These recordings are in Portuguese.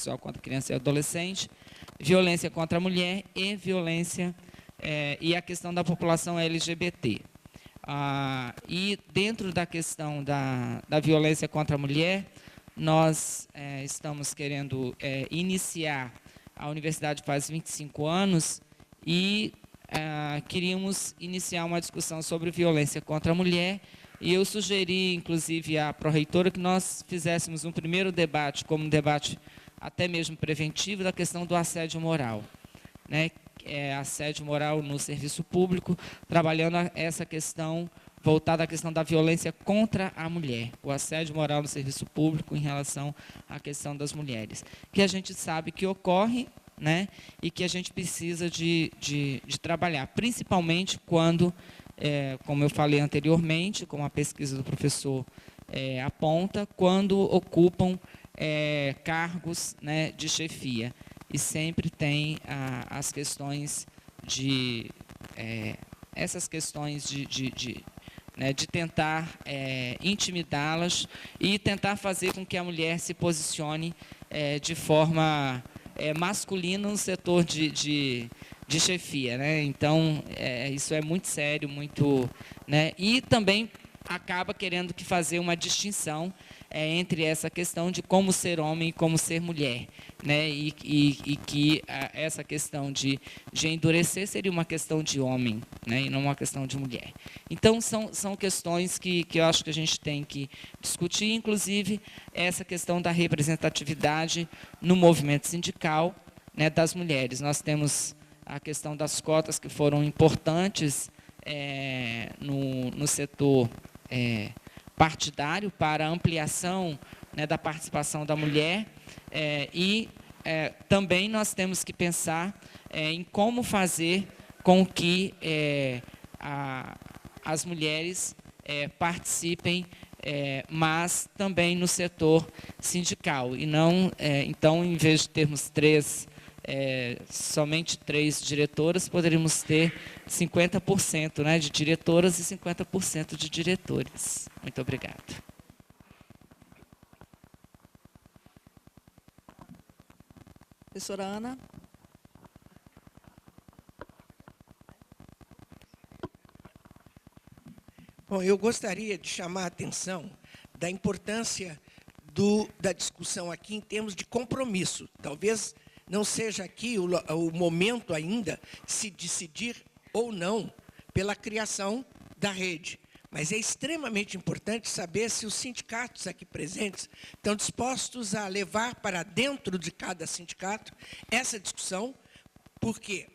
sexual contra criança e adolescente, violência contra a mulher e violência e a questão da população LGBT. E dentro da questão da violência contra a mulher, nós estamos querendo iniciar, a universidade faz 25 anos, e queríamos iniciar uma discussão sobre violência contra a mulher, e eu sugeri, inclusive, à pró-reitora que nós fizéssemos um primeiro debate, como um debate até mesmo preventivo, da questão do assédio moral, né? Assédio moral no serviço público, trabalhando essa questão voltada à questão da violência contra a mulher, o assédio moral no serviço público em relação à questão das mulheres, que a gente sabe que ocorre, né, e que a gente precisa de trabalhar, principalmente quando, como eu falei anteriormente, como a pesquisa do professor aponta, quando ocupam cargos, né, de chefia. E sempre tem as questões essas questões de tentar intimidá-las e tentar fazer com que a mulher se posicione de forma masculina no setor de chefia, né? Então, isso é muito sério, muito, né? E também acaba querendo que fazer uma distinção entre essa questão de como ser homem e como ser mulher, né? E que essa questão de endurecer seria uma questão de homem, né? E não uma questão de mulher. Então, são questões que eu acho que a gente tem que discutir, inclusive essa questão da representatividade no movimento sindical, né, das mulheres. Nós temos a questão das cotas que foram importantes no setor partidário para a ampliação, né, da participação da mulher, também nós temos que pensar em como fazer com que as mulheres participem, mas também no setor sindical, e não, então, em vez de termos somente 3 diretoras, poderíamos ter 50%, né, de diretoras e 50% de diretores. Muito obrigada. Professora Ana. Bom, eu gostaria de chamar a atenção da importância da discussão aqui em termos de compromisso. Talvez não seja aqui o momento ainda de se decidir ou não pela criação da rede, mas é extremamente importante saber se os sindicatos aqui presentes estão dispostos a levar para dentro de cada sindicato essa discussão, porque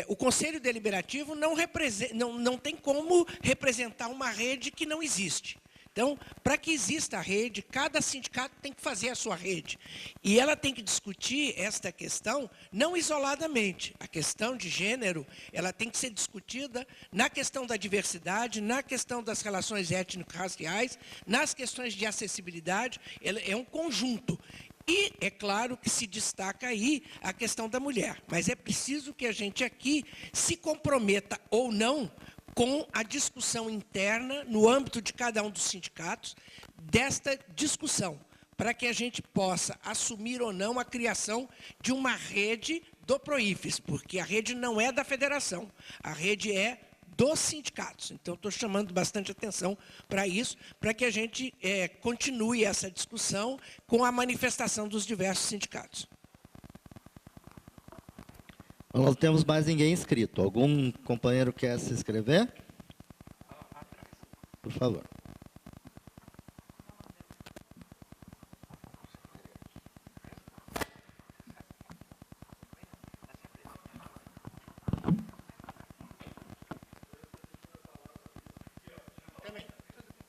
o Conselho Deliberativo não tem como representar uma rede que não existe. Então, para que exista a rede, cada sindicato tem que fazer a sua rede. E ela tem que discutir esta questão não isoladamente. A questão de gênero, ela tem que ser discutida na questão da diversidade, na questão das relações étnico-raciais, nas questões de acessibilidade. É um conjunto. E é claro que se destaca aí a questão da mulher. Mas é preciso que a gente aqui se comprometa ou não com a discussão interna, no âmbito de cada um dos sindicatos, desta discussão, para que a gente possa assumir ou não a criação de uma rede do Proifes, porque a rede não é da federação, a rede é dos sindicatos. Então, estou chamando bastante atenção para isso, para que a gente continue essa discussão com a manifestação dos diversos sindicatos. Nós não temos mais ninguém inscrito. Algum companheiro quer se inscrever? Por favor.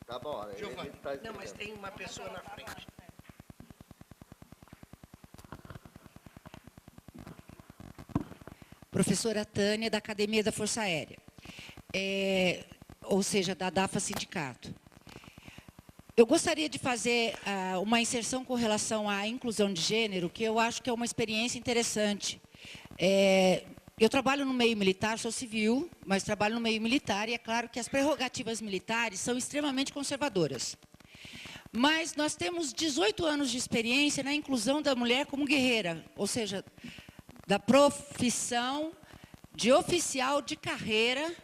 Tá bom. Giovanni, não, mas tem uma pessoa na frente. Professora Tânia, da Academia da Força Aérea, ou seja, da DAFA Sindicato. Eu gostaria de fazer uma inserção com relação à inclusão de gênero, que eu acho que é uma experiência interessante. Eu trabalho no meio militar, sou civil, mas trabalho no meio militar, e é claro que as prerrogativas militares são extremamente conservadoras. Mas nós temos 18 anos de experiência na inclusão da mulher como guerreira, ou seja, da profissão de oficial de carreira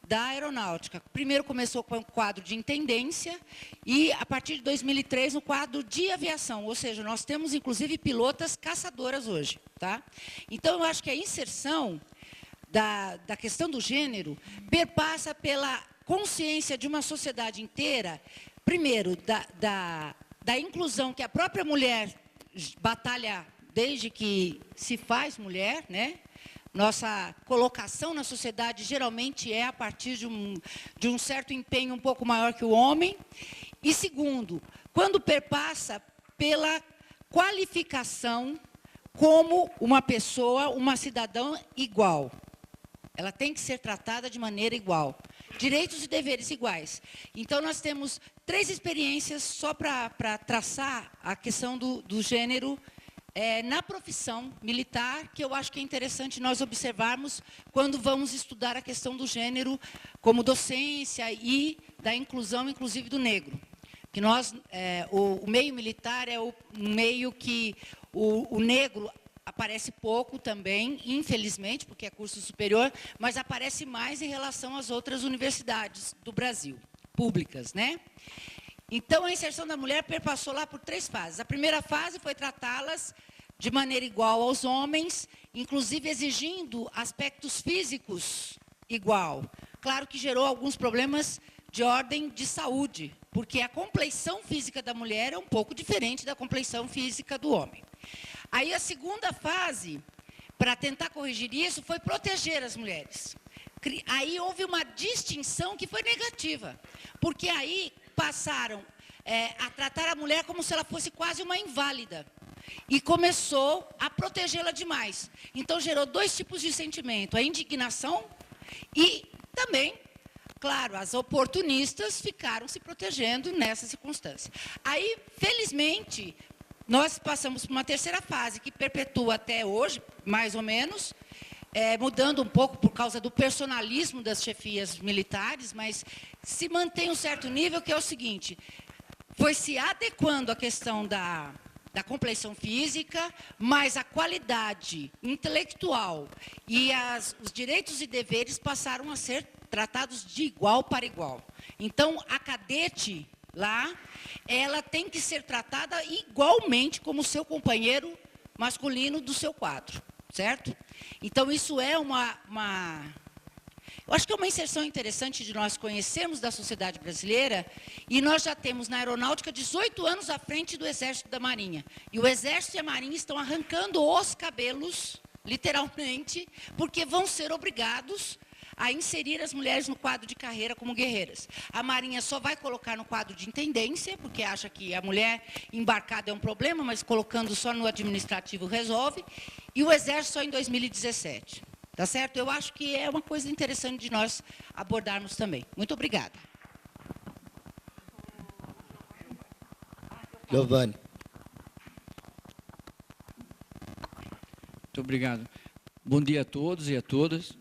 da aeronáutica. Primeiro começou com o quadro de intendência e, a partir de 2003, no quadro de aviação. Ou seja, nós temos, inclusive, pilotas caçadoras hoje. Tá? Então, eu acho que a inserção da questão do gênero perpassa pela consciência de uma sociedade inteira, primeiro, da inclusão que a própria mulher batalha desde que se faz mulher, né? Nossa colocação na sociedade geralmente é a partir de um certo empenho um pouco maior que o homem. E segundo, quando perpassa pela qualificação como uma pessoa, uma cidadã igual. Ela tem que ser tratada de maneira igual. Direitos e deveres iguais. Então, nós temos 3 experiências só para traçar a questão do gênero na profissão militar, que eu acho que é interessante nós observarmos quando vamos estudar a questão do gênero como docência e da inclusão, inclusive, do negro. Que nós, o meio militar é um meio que o negro aparece pouco também, infelizmente, porque é curso superior, mas aparece mais em relação às outras universidades do Brasil, públicas, né? Então, a inserção da mulher perpassou lá por 3 fases. A primeira fase foi tratá-las de maneira igual aos homens, inclusive exigindo aspectos físicos igual. Claro que gerou alguns problemas de ordem de saúde, porque a compleição física da mulher é um pouco diferente da compleição física do homem. Aí, a segunda fase, para tentar corrigir isso, foi proteger as mulheres. Aí houve uma distinção que foi negativa, porque aí passaram a tratar a mulher como se ela fosse quase uma inválida. E começou a protegê-la demais. Então, gerou 2 tipos de sentimento, a indignação e também, claro, as oportunistas ficaram se protegendo nessa circunstância. Aí, felizmente, nós passamos por uma terceira fase, que perpetua até hoje, mais ou menos, mudando um pouco por causa do personalismo das chefias militares, mas se mantém um certo nível, que é o seguinte: foi se adequando à questão da compleição física, mas a qualidade intelectual e os direitos e deveres passaram a ser tratados de igual para igual. Então, a cadete lá, ela tem que ser tratada igualmente como o seu companheiro masculino do seu quadro, certo? Então, isso é eu acho que é uma inserção interessante de nós conhecermos da sociedade brasileira, e nós já temos na aeronáutica 18 anos à frente do Exército e da Marinha. E o Exército e a Marinha estão arrancando os cabelos, literalmente, porque vão ser obrigados a inserir as mulheres no quadro de carreira como guerreiras. A Marinha só vai colocar no quadro de intendência, porque acha que a mulher embarcada é um problema, mas colocando só no administrativo resolve, e o Exército só em 2017. Tá certo? Eu acho que é uma coisa interessante de nós abordarmos também. Muito obrigada. Giovanni. Muito obrigado. Bom dia a todos e a todas.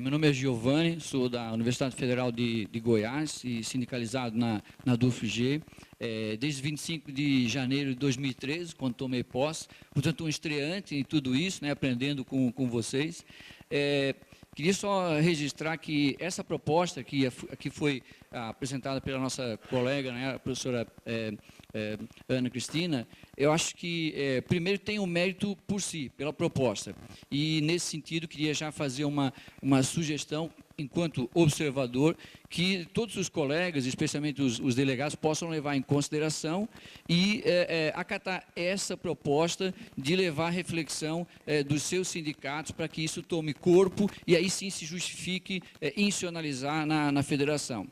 Meu nome é Giovanni, sou da Universidade Federal de Goiás e sindicalizado na DUFG, desde 25 de janeiro de 2013, quando tomei posse. Portanto, um estreante em tudo isso, né, aprendendo com vocês. Queria só registrar que essa proposta que foi apresentada pela nossa colega, né, a professora Ana Cristina, eu acho que, primeiro, tem um mérito por si, pela proposta. E, nesse sentido, queria já fazer uma sugestão, enquanto observador, que todos os colegas, especialmente os delegados, possam levar em consideração e acatar essa proposta de levar a reflexão dos seus sindicatos para que isso tome corpo e aí sim se justifique institucionalizar na federação.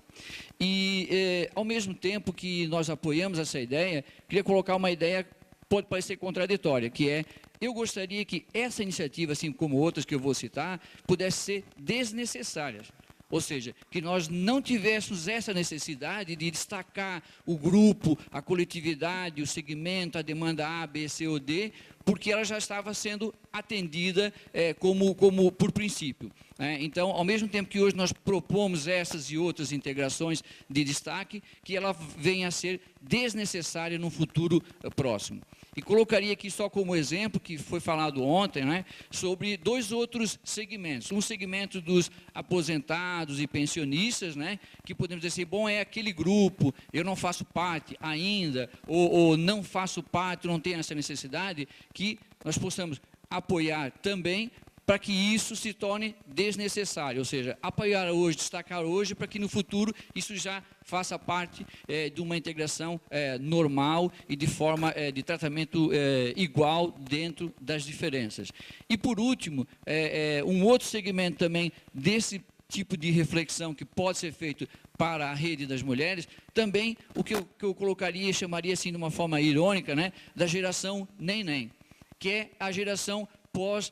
E, ao mesmo tempo que nós apoiamos essa ideia, queria colocar uma ideia pode parecer contraditória, que é: eu gostaria que essa iniciativa, assim como outras que eu vou citar, pudesse ser desnecessária. Ou seja, que nós não tivéssemos essa necessidade de destacar o grupo, a coletividade, o segmento, a demanda A, B, C ou D, porque ela já estava sendo atendida como por princípio. Então, ao mesmo tempo que hoje nós propomos essas e outras integrações de destaque, que ela venha a ser desnecessária num futuro próximo. E colocaria aqui só como exemplo, que foi falado ontem, sobre 2 outros segmentos. Um segmento dos aposentados e pensionistas, que podemos dizer assim, bom, é aquele grupo, eu não faço parte ainda, ou não faço parte, não tenho essa necessidade, que nós possamos apoiar também, para que isso se torne desnecessário, ou seja, apoiar hoje, destacar hoje, para que no futuro isso já faça parte de uma integração normal e de forma de tratamento igual dentro das diferenças. E por último, um outro segmento também desse tipo de reflexão que pode ser feito para a rede das mulheres, também o que eu colocaria, chamaria assim de uma forma irônica, da geração neném, que é a geração pós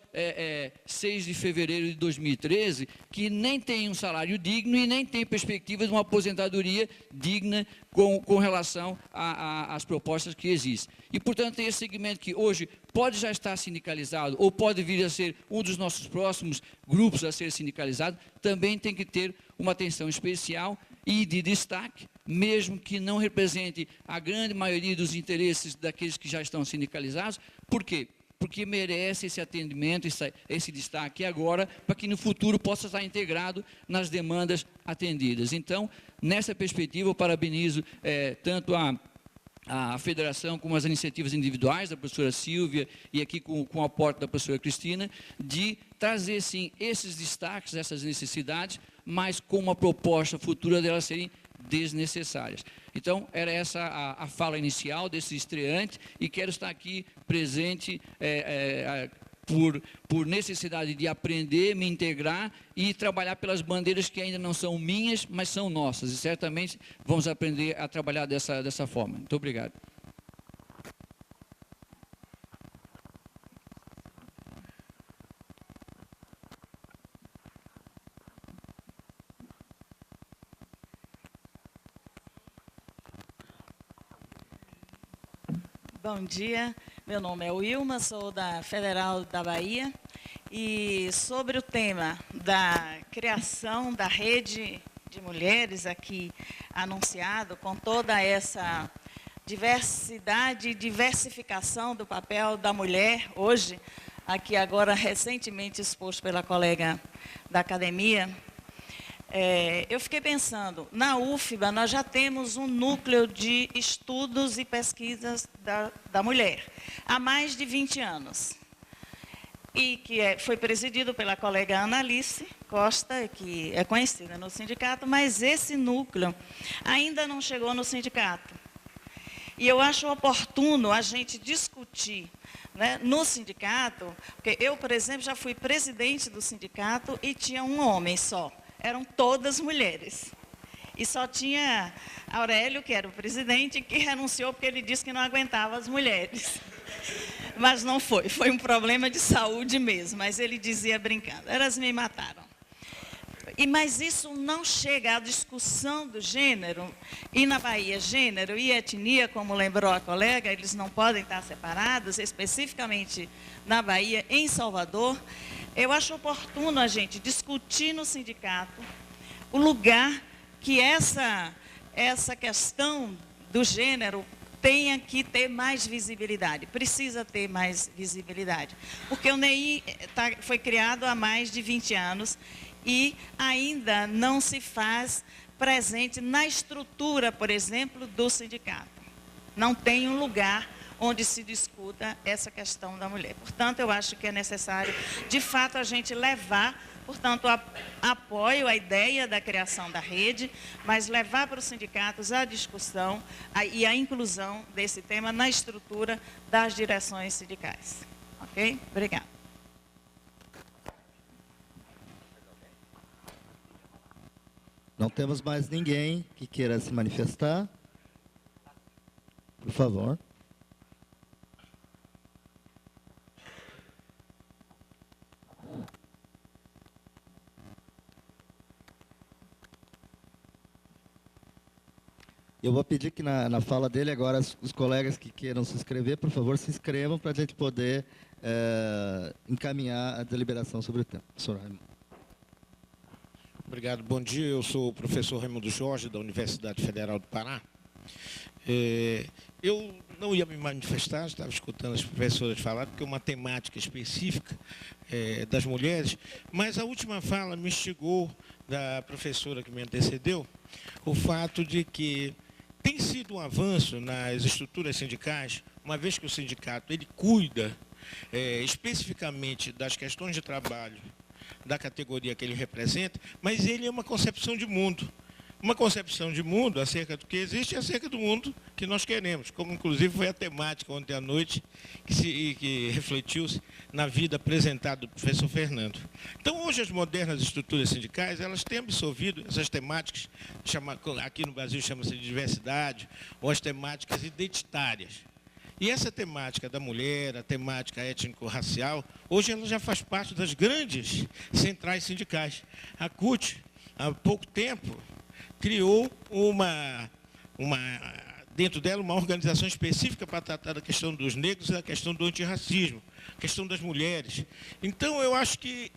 6 de fevereiro de 2013, que nem tem um salário digno e nem tem perspectiva de uma aposentadoria digna com relação às propostas que existem. E, portanto, esse segmento que hoje pode já estar sindicalizado ou pode vir a ser um dos nossos próximos grupos a ser sindicalizado, também tem que ter uma atenção especial e de destaque, mesmo que não represente a grande maioria dos interesses daqueles que já estão sindicalizados. Por quê? Porque merece esse atendimento, esse destaque agora, para que no futuro possa estar integrado nas demandas atendidas. Então, nessa perspectiva, eu parabenizo tanto a federação como as iniciativas individuais da professora Silvia e aqui com o aporte da professora Cristina, de trazer, sim, esses destaques, essas necessidades, mas com uma proposta futura delas serem desnecessárias. Então, era essa a fala inicial desse estreante e quero estar aqui presente por necessidade de aprender, me integrar e trabalhar pelas bandeiras que ainda não são minhas, mas são nossas. E certamente vamos aprender a trabalhar dessa forma. Muito obrigado. Bom dia, meu nome é Wilma, sou da Federal da Bahia e sobre o tema da criação da rede de mulheres aqui anunciado, com toda essa diversidade e diversificação do papel da mulher hoje, aqui agora recentemente exposto pela colega da academia, eu fiquei pensando, na UFBA nós já temos um núcleo de estudos e pesquisas da mulher, há mais de 20 anos. E que foi presidido pela colega Ana Alice Costa, que é conhecida no sindicato, mas esse núcleo ainda não chegou no sindicato. E eu acho oportuno a gente discutir no sindicato, porque eu, por exemplo, já fui presidente do sindicato e tinha um homem só. Eram todas mulheres. E só tinha Aurélio, que era o presidente, que renunciou porque ele disse que não aguentava as mulheres. Mas não foi, foi um problema de saúde mesmo, mas ele dizia brincando, elas me mataram. Mas isso não chega à discussão do gênero, e na Bahia, gênero e etnia, como lembrou a colega, eles não podem estar separados, especificamente na Bahia, em Salvador. Eu acho oportuno a gente discutir no sindicato o lugar que essa questão do gênero tenha que ter mais visibilidade, precisa ter mais visibilidade. Porque o NEI foi criado há mais de 20 anos e ainda não se faz presente na estrutura, por exemplo, do sindicato. Não tem um lugar onde se discuta essa questão da mulher. Portanto, eu acho que é necessário, de fato, a gente levar, portanto, apoio à ideia da criação da rede, mas levar para os sindicatos a discussão e a inclusão desse tema na estrutura das direções sindicais. Ok? Obrigada. Não temos mais ninguém que queira se manifestar. Por favor. Eu vou pedir que na fala dele agora os colegas que queiram se inscrever, por favor, se inscrevam para a gente poder encaminhar a deliberação sobre o tema. Professor Raimundo. Obrigado. Bom dia. Eu sou o professor Raimundo Jorge, da Universidade Federal do Pará. Eu não ia me manifestar, estava escutando as professoras falar, porque é uma temática específica das mulheres, mas a última fala me instigou, da professora que me antecedeu, o fato de que tem sido um avanço nas estruturas sindicais, uma vez que o sindicato ele cuida especificamente das questões de trabalho da categoria que ele representa, mas ele é uma concepção de mundo. Uma concepção de mundo acerca do que existe e acerca do mundo que nós queremos, como inclusive foi a temática ontem à noite que refletiu-se na vida apresentada do professor Fernando. Então, hoje as modernas estruturas sindicais, elas têm absorvido essas temáticas, aqui no Brasil chama-se de diversidade, ou as temáticas identitárias. E essa temática da mulher, a temática étnico-racial, hoje ela já faz parte das grandes centrais sindicais. A CUT, há pouco tempo, criou dentro dela uma organização específica para tratar da questão dos negros e da questão do antirracismo, a questão das mulheres. Então, eu acho que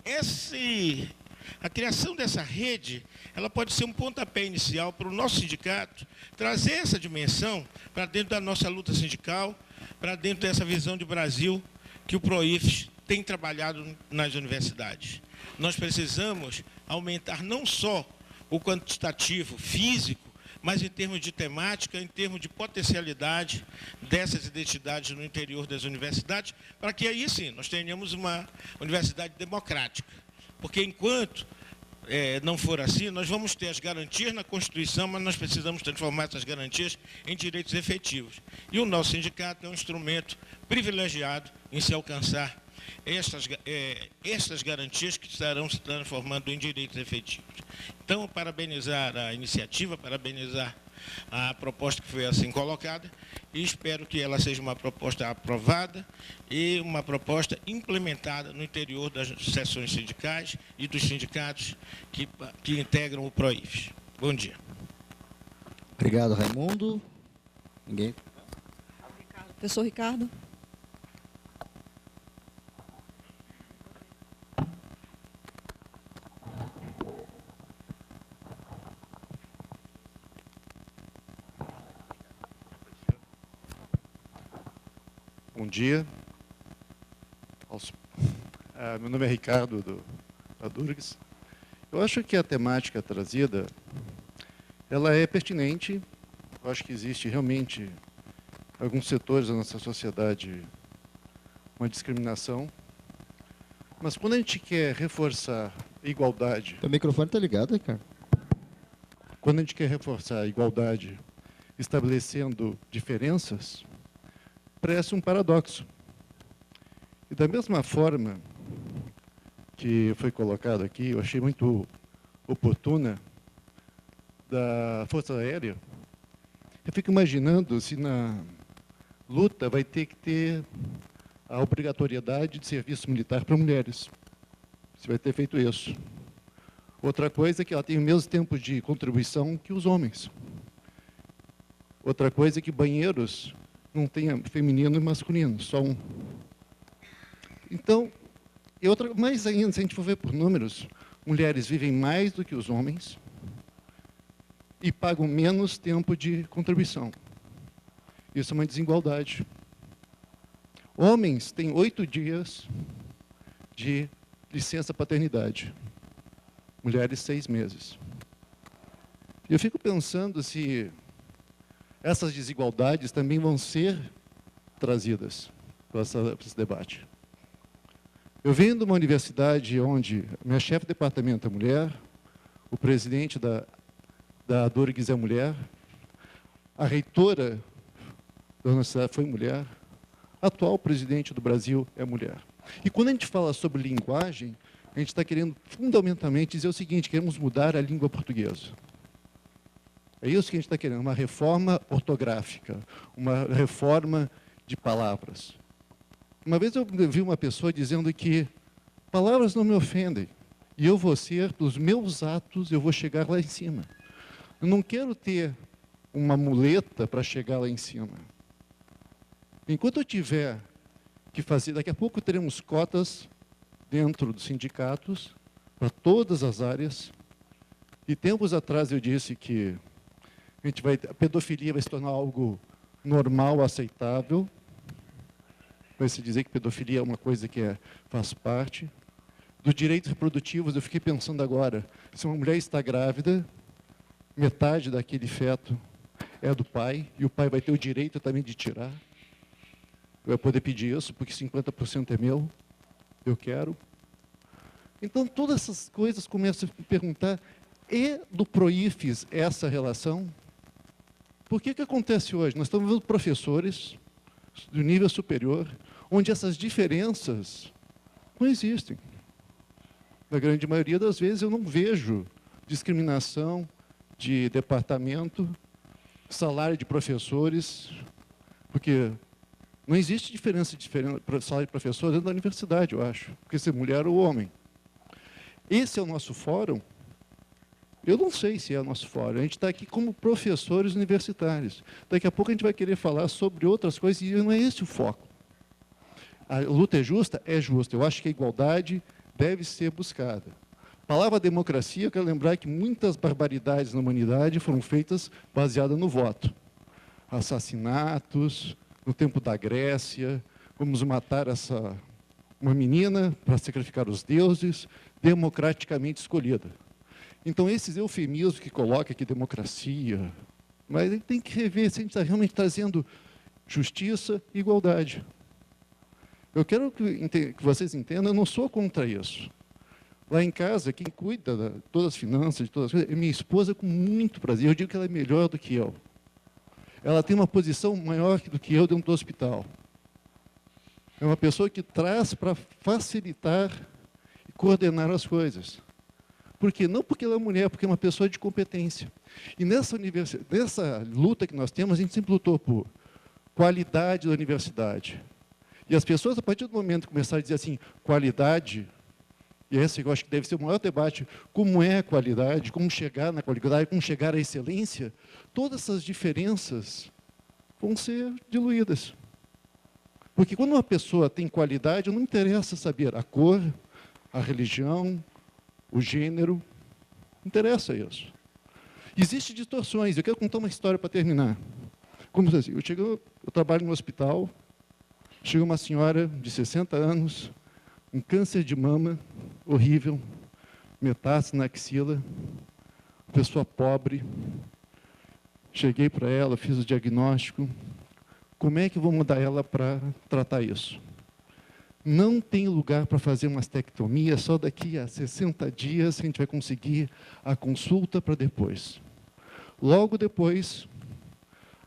a criação dessa rede, ela pode ser um pontapé inicial para o nosso sindicato trazer essa dimensão para dentro da nossa luta sindical, para dentro dessa visão de Brasil que o PROIFES tem trabalhado nas universidades. Nós precisamos aumentar não só o quantitativo físico, mas em termos de temática, em termos de potencialidade dessas identidades no interior das universidades, para que aí sim nós tenhamos uma universidade democrática. Porque enquanto não for assim, nós vamos ter as garantias na Constituição, mas nós precisamos transformar essas garantias em direitos efetivos. E o nosso sindicato é um instrumento privilegiado em se alcançar estas garantias que estarão se transformando em direitos efetivos. Então, parabenizar a iniciativa, parabenizar a proposta que foi assim colocada e espero que ela seja uma proposta aprovada e uma proposta implementada no interior das seções sindicais e dos sindicatos que integram o PROIFES. Bom dia. Obrigado, Raimundo. Ninguém? Professor Ricardo. Bom dia. Meu nome é Ricardo, da Durgues. Eu acho que a temática trazida, ela é pertinente. Eu acho que existe realmente, alguns setores da nossa sociedade, uma discriminação. Mas quando a gente quer reforçar a igualdade... O microfone está ligado, Ricardo? Quando a gente quer reforçar a igualdade, estabelecendo diferenças, parece um paradoxo. E da mesma forma que foi colocado aqui, eu achei muito oportuna, da Força Aérea, eu fico imaginando se na luta vai ter que ter a obrigatoriedade de serviço militar para mulheres. Se vai ter feito isso. Outra coisa é que ela tem o mesmo tempo de contribuição que os homens. Outra coisa é que banheiros não tem feminino e masculino, só um. Então, mais ainda, se a gente for ver por números, mulheres vivem mais do que os homens e pagam menos tempo de contribuição. Isso é uma desigualdade. Homens têm 8 dias de licença paternidade. Mulheres, 6 meses. Eu fico pensando se essas desigualdades também vão ser trazidas para esse debate. Eu venho de uma universidade onde minha chefe de departamento é mulher, o presidente da Durgues é mulher, a reitora da universidade foi mulher, a atual presidente do Brasil é mulher. E quando a gente fala sobre linguagem, a gente está querendo fundamentalmente dizer o seguinte: queremos mudar a língua portuguesa. É isso que a gente está querendo, uma reforma ortográfica, uma reforma de palavras. Uma vez eu vi uma pessoa dizendo que palavras não me ofendem, e eu vou ser, dos meus atos, eu vou chegar lá em cima. Eu não quero ter uma muleta para chegar lá em cima. Enquanto eu tiver que fazer, daqui a pouco teremos cotas dentro dos sindicatos para todas as áreas. E tempos atrás eu disse que a pedofilia vai se tornar algo normal, aceitável. Vai se dizer que pedofilia é uma coisa que faz parte. Dos direitos reprodutivos, eu fiquei pensando agora, se uma mulher está grávida, metade daquele feto é do pai, e o pai vai ter o direito também de tirar. Eu vou poder pedir isso, porque 50% é meu, eu quero. Então, todas essas coisas começam a perguntar, e do PROIFES essa relação? Por que acontece hoje? Nós estamos vendo professores do nível superior, onde essas diferenças não existem. Na grande maioria das vezes, eu não vejo discriminação de departamento, salário de professores, porque não existe diferença de salário de professor dentro da universidade, eu acho, porque se é mulher ou homem. Esse é o nosso fórum? Eu não sei se é o nosso fórum. A gente está aqui como professores universitários. Daqui a pouco a gente vai querer falar sobre outras coisas e não é esse o foco. A luta é justa? É justa. Eu acho que a igualdade deve ser buscada. A palavra democracia, eu quero lembrar que muitas barbaridades na humanidade foram feitas baseadas no voto. Assassinatos, no tempo da Grécia, vamos matar uma menina para sacrificar os deuses, democraticamente escolhida. Então, esses eufemismos que coloca aqui democracia, mas a gente tem que rever se a gente está realmente trazendo justiça e igualdade. Eu quero que vocês entendam, eu não sou contra isso. Lá em casa, quem cuida de todas as finanças, de todas as coisas, é minha esposa com muito prazer. Eu digo que ela é melhor do que eu. Ela tem uma posição maior do que eu dentro do hospital. É uma pessoa que traz para facilitar e coordenar as coisas. Por quê? Não porque ela é mulher, porque é uma pessoa de competência. E nessa luta que nós temos, a gente sempre lutou por qualidade da universidade. E as pessoas, a partir do momento que começaram a dizer assim, qualidade, e esse eu acho que deve ser o maior debate, como é a qualidade, como chegar na qualidade, como chegar à excelência, todas essas diferenças vão ser diluídas. Porque quando uma pessoa tem qualidade, não interessa saber a cor, a religião, o gênero, não interessa isso. Existem distorções, eu quero contar uma história para terminar. Como assim? Eu trabalho no hospital, chega uma senhora de 60 anos, um câncer de mama, horrível, metástase na axila, pessoa pobre. Cheguei para ela, fiz o diagnóstico. Como é que eu vou mandar ela para tratar isso? Não tem lugar para fazer mastectomia, só daqui a 60 dias a gente vai conseguir a consulta para depois. Logo depois,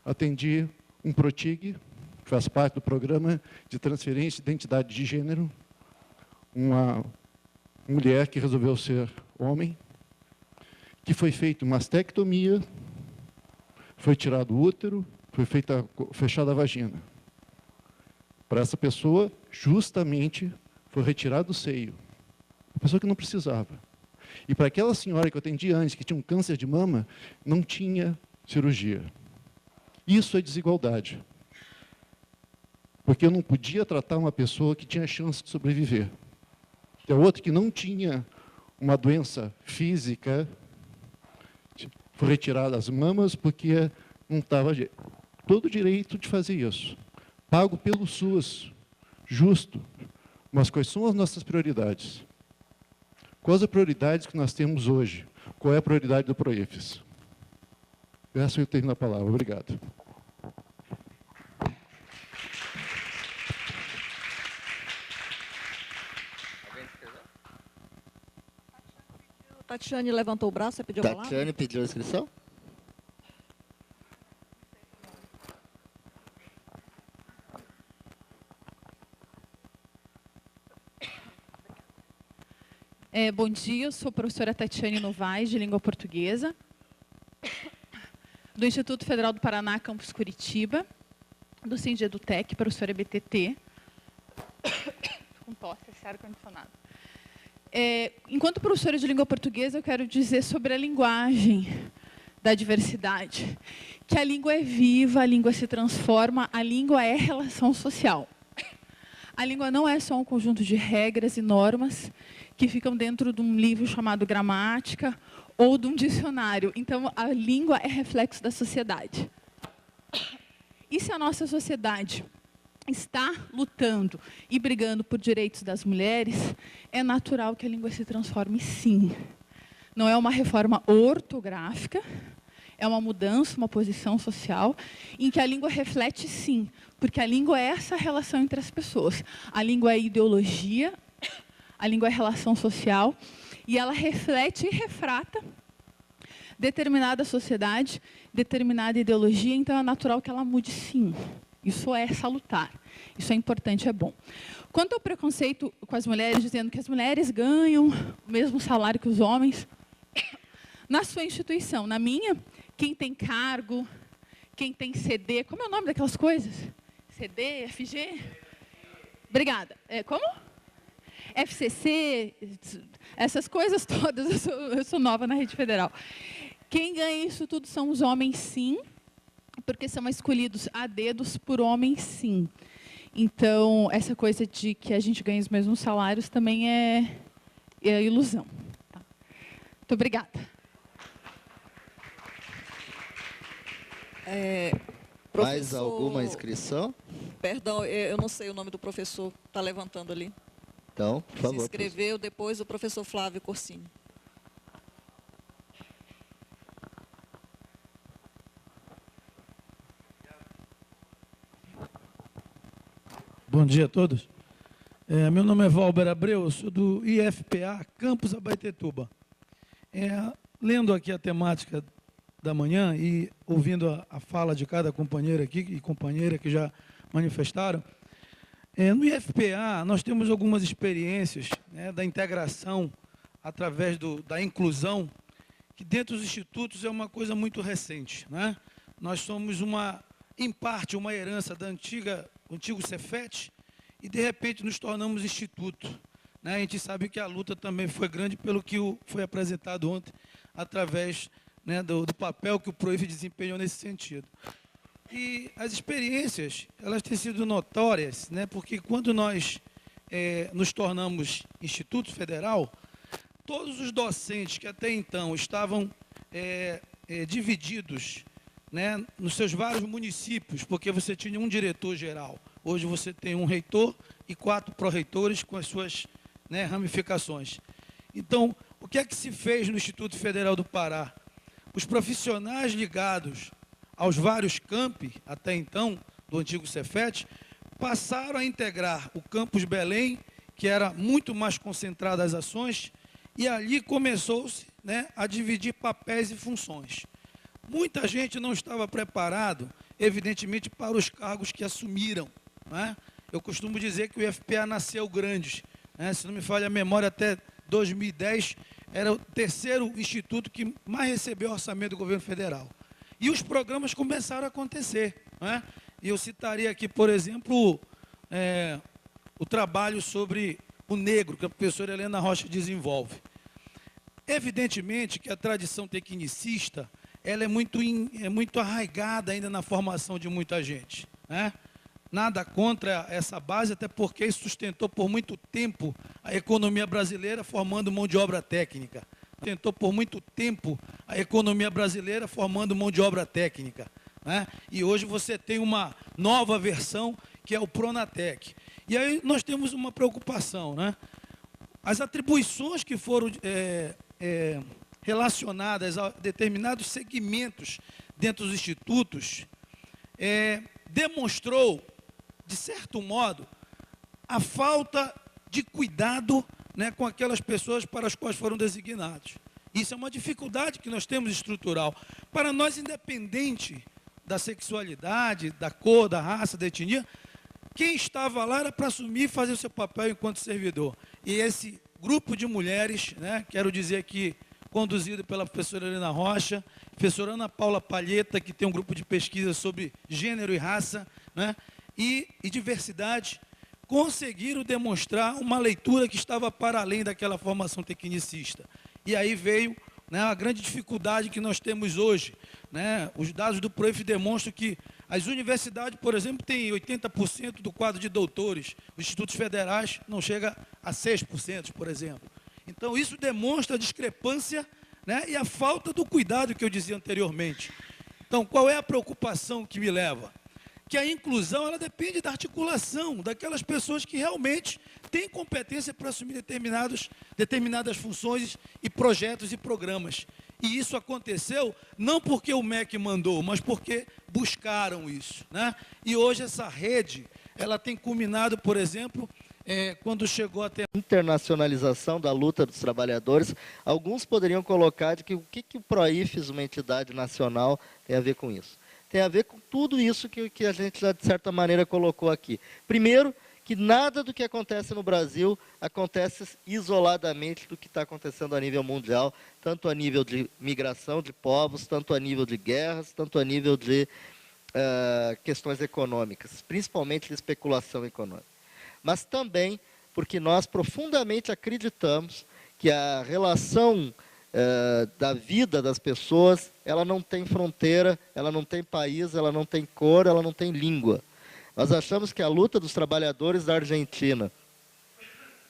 atendi um PROTIG, que faz parte do programa de transferência de identidade de gênero, uma mulher que resolveu ser homem, que foi feita mastectomia, foi tirado o útero, foi fechada a vagina. Para essa pessoa, justamente, foi retirado o seio. Uma pessoa que não precisava. E para aquela senhora que eu atendi antes, que tinha um câncer de mama, não tinha cirurgia. Isso é desigualdade. Porque eu não podia tratar uma pessoa que tinha chance de sobreviver. Tem outro que não tinha uma doença física, foi retirada as mamas porque não estava todo o direito de fazer isso. Pago pelo SUS, justo. Mas quais são as nossas prioridades? Quais as prioridades que nós temos hoje? Qual é a prioridade do PROIFES? Essa eu termino a palavra. Obrigado. Tatiane levantou o braço, você pediu a palavra? Tatiane pediu a inscrição? Bom dia, eu sou a professora Tatiane Novaes, de Língua Portuguesa, do Instituto Federal do Paraná, Campus Curitiba, do Sindedutec, professora BTT. Com tosse, esse ar-condicionado. Enquanto professora de língua portuguesa, eu quero dizer sobre a linguagem da diversidade. que a língua é viva, a língua se transforma, a língua é relação social. A língua não é só um conjunto de regras e normas que ficam dentro de um livro chamado gramática ou de um dicionário. Então, a língua é reflexo da sociedade. E se a nossa sociedade está lutando e brigando por direitos das mulheres, é natural que a língua se transforme, sim. Não é uma reforma ortográfica, é uma mudança, uma posição social, em que a língua reflete, sim, porque a língua é essa relação entre as pessoas. A língua é ideologia, a língua é relação social, e ela reflete e refrata determinada sociedade, determinada ideologia, então é natural que ela mude, sim. Isso é salutar, isso é importante, é bom. Quanto ao preconceito com as mulheres, dizendo que as mulheres ganham o mesmo salário que os homens, na sua instituição, na minha, quem tem cargo, quem tem CD, como é o nome daquelas coisas? CD, FG? Obrigada. Como? FCC, essas coisas todas, eu sou nova na rede federal. Quem ganha isso tudo são os homens, sim, porque são escolhidos a dedos por homens, sim. Então, essa coisa de que a gente ganha os mesmos salários também é ilusão. Tá? Muito obrigada. Mais alguma inscrição? Perdão, eu não sei o nome do professor que está levantando ali. Então, por favor. Se inscreveu, depois o professor Flávio Corsini. Bom dia a todos. Meu nome é Valber Abreu, eu sou do IFPA, Campus Abaetetuba. Lendo aqui a temática da manhã e ouvindo a fala de cada companheiro aqui e companheira que já manifestaram, no IFPA nós temos algumas experiências, né, da integração através da inclusão, que dentro dos institutos é uma coisa muito recente, né? Nós somos em parte, uma herança do antigo Cefet, e de repente nos tornamos instituto, né? A gente sabe que a luta também foi grande pelo que foi apresentado ontem, através, né, do papel que o PROIF desempenhou nesse sentido. E as experiências, elas têm sido notórias, né, porque quando nós nos tornamos Instituto Federal, todos os docentes que até então estavam divididos, né, nos seus vários municípios, porque você tinha um diretor-geral. Hoje você tem um reitor e 4 pró-reitores com as suas, né, ramificações. Então, o que é que se fez no Instituto Federal do Pará? Os profissionais ligados aos vários campi, até então, do antigo Cefet, passaram a integrar o campus Belém, que era muito mais concentrado as ações, e ali começou-se, né, a dividir papéis e funções. Muita gente não estava preparado, evidentemente, para os cargos que assumiram, né? Eu costumo dizer que o IFPA nasceu grande, né? Se não me falha a memória, até 2010 era o 3º instituto que mais recebeu orçamento do governo federal. E os programas começaram a acontecer, né? E eu citaria aqui, por exemplo, o trabalho sobre o negro, que a professora Helena Rocha desenvolve. Evidentemente que a tradição tecnicista ela é muito arraigada ainda na formação de muita gente, né? Nada contra essa base, até porque isso sustentou por muito tempo a economia brasileira formando mão de obra técnica. Sustentou por muito tempo a economia brasileira formando mão de obra técnica, né? E hoje você tem uma nova versão, que é o Pronatec. E aí nós temos uma preocupação, né? As atribuições que foram relacionadas a determinados segmentos dentro dos institutos, demonstrou, de certo modo, a falta de cuidado, né, com aquelas pessoas para as quais foram designados. Isso é uma dificuldade que nós temos estrutural. Para nós, independente da sexualidade, da cor, da raça, da etnia, quem estava lá era para assumir e fazer o seu papel enquanto servidor. E esse grupo de mulheres, né, quero dizer aqui, conduzido pela professora Helena Rocha, professora Ana Paula Palheta, que tem um grupo de pesquisa sobre gênero e raça, né, e diversidade, conseguiram demonstrar uma leitura que estava para além daquela formação tecnicista. E aí veio né, a grande dificuldade que nós temos hoje, né? Os dados do PROIF demonstram que as universidades, por exemplo, têm 80% do quadro de doutores, os institutos federais não chega a 6%, por exemplo. Então, isso demonstra a discrepância, né, e a falta do cuidado que eu dizia anteriormente. Então, qual é a preocupação que me leva? Que a inclusão, ela depende da articulação daquelas pessoas que realmente têm competência para assumir determinadas funções e projetos e programas. E isso aconteceu não porque o MEC mandou, mas porque buscaram isso, né? E hoje essa rede, ela tem culminado, por exemplo, quando chegou a ter internacionalização da luta dos trabalhadores. Alguns poderiam colocar de que o que o PROIFES, uma entidade nacional, tem a ver com isso. Tem a ver com tudo isso que a gente já, de certa maneira, colocou aqui. Primeiro, que nada do que acontece no Brasil acontece isoladamente do que está acontecendo a nível mundial, tanto a nível de migração de povos, tanto a nível de guerras, tanto a nível de questões econômicas, principalmente de especulação econômica. Mas também porque nós profundamente acreditamos que a relação da vida das pessoas, ela não tem fronteira, ela não tem país, ela não tem cor, ela não tem língua. Nós achamos que a luta dos trabalhadores da Argentina,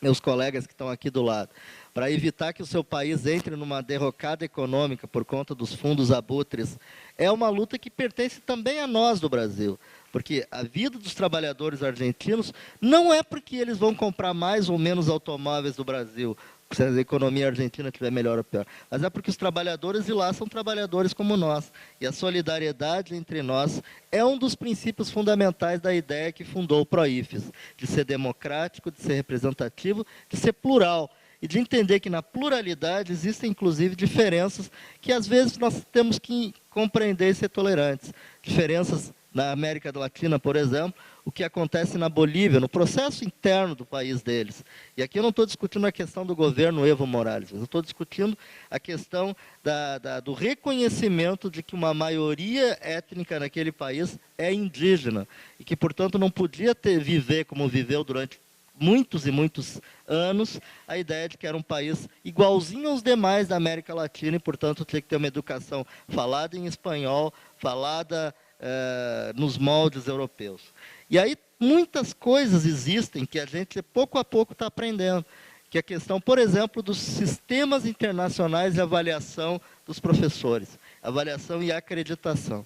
meus colegas que estão aqui do lado, para evitar que o seu país entre numa derrocada econômica por conta dos fundos abutres, é uma luta que pertence também a nós do Brasil. Porque a vida dos trabalhadores argentinos não é porque eles vão comprar mais ou menos automóveis do Brasil, se a economia argentina estiver melhor ou pior, mas é porque os trabalhadores de lá são trabalhadores como nós. E a solidariedade entre nós é um dos princípios fundamentais da ideia que fundou o PROIFES, de ser democrático, de ser representativo, de ser plural, e de entender que na pluralidade existem, inclusive, diferenças que, às vezes, nós temos que compreender e ser tolerantes. Diferenças na América Latina, por exemplo, o que acontece na Bolívia, no processo interno do país deles. E aqui eu não estou discutindo a questão do governo Evo Morales, mas eu estou discutindo a questão do reconhecimento de que uma maioria étnica naquele país é indígena, e que, portanto, não podia viver como viveu durante muitos e muitos anos, a ideia de que era um país igualzinho aos demais da América Latina, e, portanto, tinha que ter uma educação falada em espanhol, falada nos moldes europeus. E aí muitas coisas existem que a gente pouco a pouco está aprendendo, que é a questão, por exemplo, dos sistemas internacionais de avaliação dos professores, avaliação e acreditação,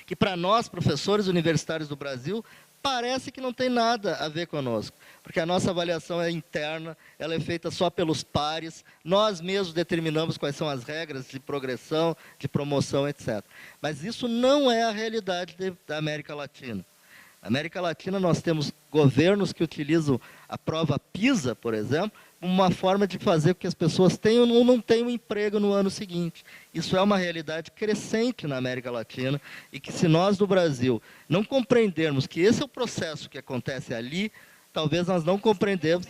que para nós, professores universitários do Brasil, parece que não tem nada a ver conosco, porque a nossa avaliação é interna, ela é feita só pelos pares, nós mesmos determinamos quais são as regras de progressão, de promoção, etc. Mas isso não é a realidade da América Latina. Na América Latina nós temos governos que utilizam a prova PISA, por exemplo, uma forma de fazer com que as pessoas tenham ou não tenham emprego no ano seguinte. Isso é uma realidade crescente na América Latina, e que, se nós do Brasil não compreendermos que esse é o processo que acontece ali, talvez nós não compreendemos,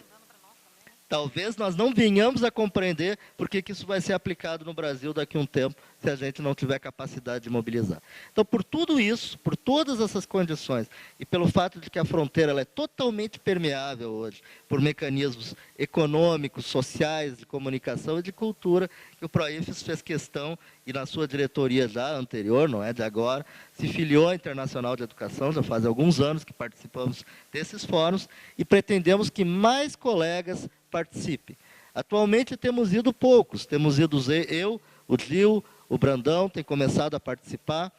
talvez nós não venhamos a compreender porque que isso vai ser aplicado no Brasil daqui a um tempo, se a gente não tiver capacidade de mobilizar. Então, por tudo isso, por todas essas condições, e pelo fato de que a fronteira ela é totalmente permeável hoje, por mecanismos econômicos, sociais, de comunicação e de cultura, que o PROIFES fez questão, e na sua diretoria já anterior, não é de agora, se filiou à Internacional de Educação, já faz alguns anos que participamos desses fóruns, e pretendemos que mais colegas participem. Atualmente temos ido poucos, temos ido eu, o Gil, o Brandão tem começado a participar,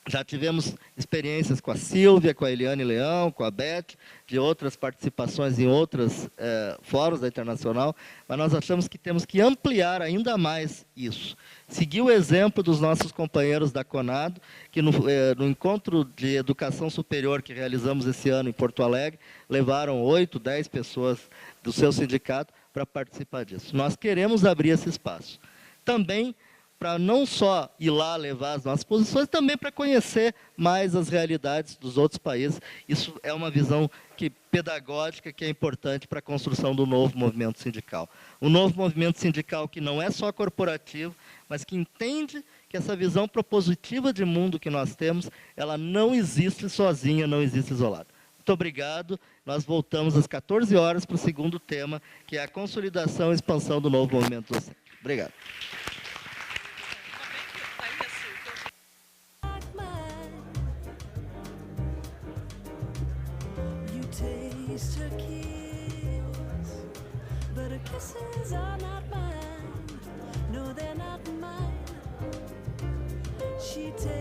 já tivemos experiências com a Silvia, com a Eliane Leão, com a Beth, de outras participações em outros fóruns da Internacional, mas nós achamos que temos que ampliar ainda mais isso. Seguir o exemplo dos nossos companheiros da CONADO, que no encontro de educação superior que realizamos esse ano em Porto Alegre, levaram 8, 10 pessoas do seu sindicato para participar disso. Nós queremos abrir esse espaço. Também para não só ir lá levar as nossas posições, também para conhecer mais as realidades dos outros países. Isso é uma visão pedagógica que é importante para a construção do novo movimento sindical. Um novo movimento sindical que não é só corporativo, mas que entende que essa visão propositiva de mundo que nós temos, ela não existe sozinha, não existe isolada. Muito obrigado. Nós voltamos às 14 horas para o segundo tema, que é a consolidação e expansão do novo movimento docente. Obrigado. taste her kiss, but her kisses are not mine. No, they're not mine. She takes